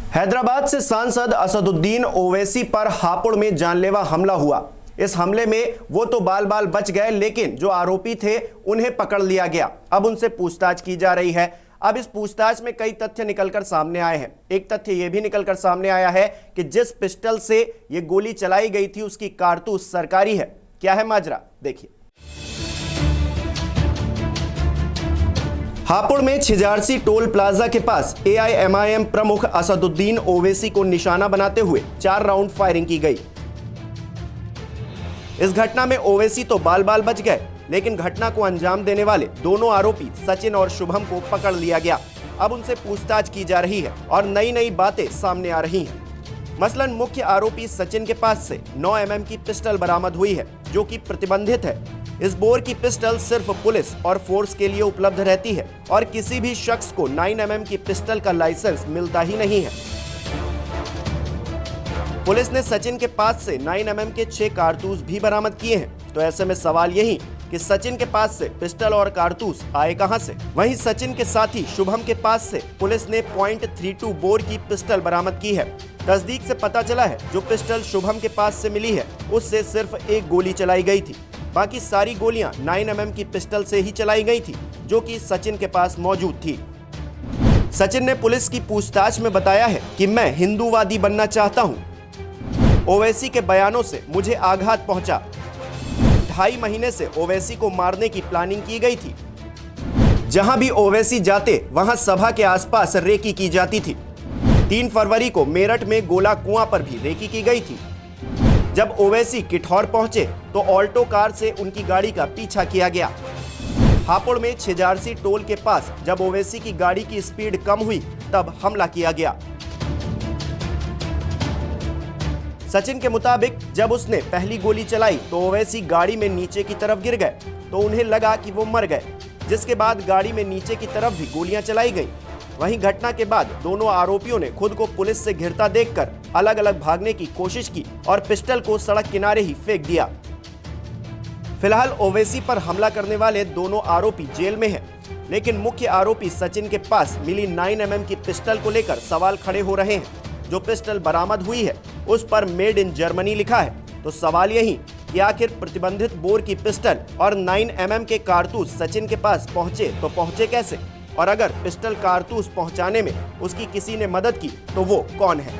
हैदराबाद से सांसद असदुद्दीन ओवैसी पर हापुड़ में जानलेवा हमला हुआ। इस हमले में वो तो बाल बाल बच गए, लेकिन जो आरोपी थे उन्हें पकड़ लिया गया। अब उनसे पूछताछ की जा रही है। अब इस पूछताछ में कई तथ्य निकलकर सामने आए हैं। एक तथ्य यह भी निकलकर सामने आया है कि जिस पिस्टल से यह गोली चलाई गई थी उसकी कारतूस सरकारी है। क्या है माजरा, देखिए। हापुड़ में छिजारसी टोल प्लाजा के पास एआईएमआईएम प्रमुख असदुद्दीन ओवैसी को निशाना बनाते हुए 4 राउंड फायरिंग की गई। इस घटना में ओवैसी तो बाल बाल बच गए, लेकिन घटना को अंजाम देने वाले दोनों आरोपी सचिन और शुभम को पकड़ लिया गया। अब उनसे पूछताछ की जा रही है और नई नई बातें सामने आ रही हैं। मसलन मुख्य आरोपी सचिन के पास से 9 mm की पिस्टल बरामद हुई है, जो कि प्रतिबंधित है। इस बोर की पिस्टल सिर्फ पुलिस और फोर्स के लिए उपलब्ध रहती है और किसी भी शख्स को 9 mm की पिस्टल का लाइसेंस मिलता ही नहीं है। पुलिस ने सचिन के पास से 9 mm के 6 कारतूस भी बरामद किए हैं। तो ऐसे में सवाल यही कि सचिन के पास से पिस्टल और कारतूस आए कहां से। वहीं सचिन के साथी शुभम के पास से पुलिस ने .32 बोर की पिस्टल बरामद की है। तस्दीक से पता चला है जो पिस्टल शुभम के पास से मिली है उससे सिर्फ एक गोली चलाई गई थी। बाकी सारी गोलियां 9 mm की पिस्टल से ही चलाई गई थी, जो कि सचिन के पास मौजूद थी। सचिन ने पुलिस की पूछताछ में बताया है कि मैं हिंदूवादी बनना चाहता हूं। ओवैसी के बयानों से मुझे आघात पहुंचा। 2.5 महीने से ओवैसी को मारने की प्लानिंग की गई थी। जहां भी ओवैसी जाते वहां सभा के आसपास रेकी की जाती थी। 3 फरवरी को मेरठ में गोला कुआं पर भी रेकी की गई थी। जब ओवैसी किठौर पहुंचे तो ऑल्टो कार से उनकी गाड़ी का पीछा किया गया। हापुड़ में छिजारसी टोल के पास जब ओवैसी की गाड़ी की स्पीड कम हुई तब हमला किया गया। सचिन के मुताबिक जब उसने पहली गोली चलाई तो ओवैसी गाड़ी में नीचे की तरफ गिर गए, तो उन्हें लगा कि वो मर गए, जिसके बाद गाड़ी में नीचे की तरफ भी गोलियां चलाई गईं। वहीं घटना के बाद दोनों आरोपियों ने खुद को पुलिस से घिरता देखकर अलग अलग भागने की कोशिश की और पिस्टल को सड़क किनारे ही फेंक दिया। फिलहाल ओवैसी पर हमला करने वाले दोनों आरोपी जेल में हैं, लेकिन मुख्य आरोपी सचिन के पास मिली 9 mm की पिस्टल को लेकर सवाल खड़े हो रहे हैं। जो पिस्टल बरामद हुई है उस पर मेड इन जर्मनी लिखा है। तो सवाल यही कि आखिर प्रतिबंधित बोर की पिस्टल और 9 mm के कारतूस सचिन के पास पहुंचे तो पहुंचे कैसे, और अगर पिस्टल कारतूस पहुंचाने में उसकी किसी ने मदद की तो वो कौन है।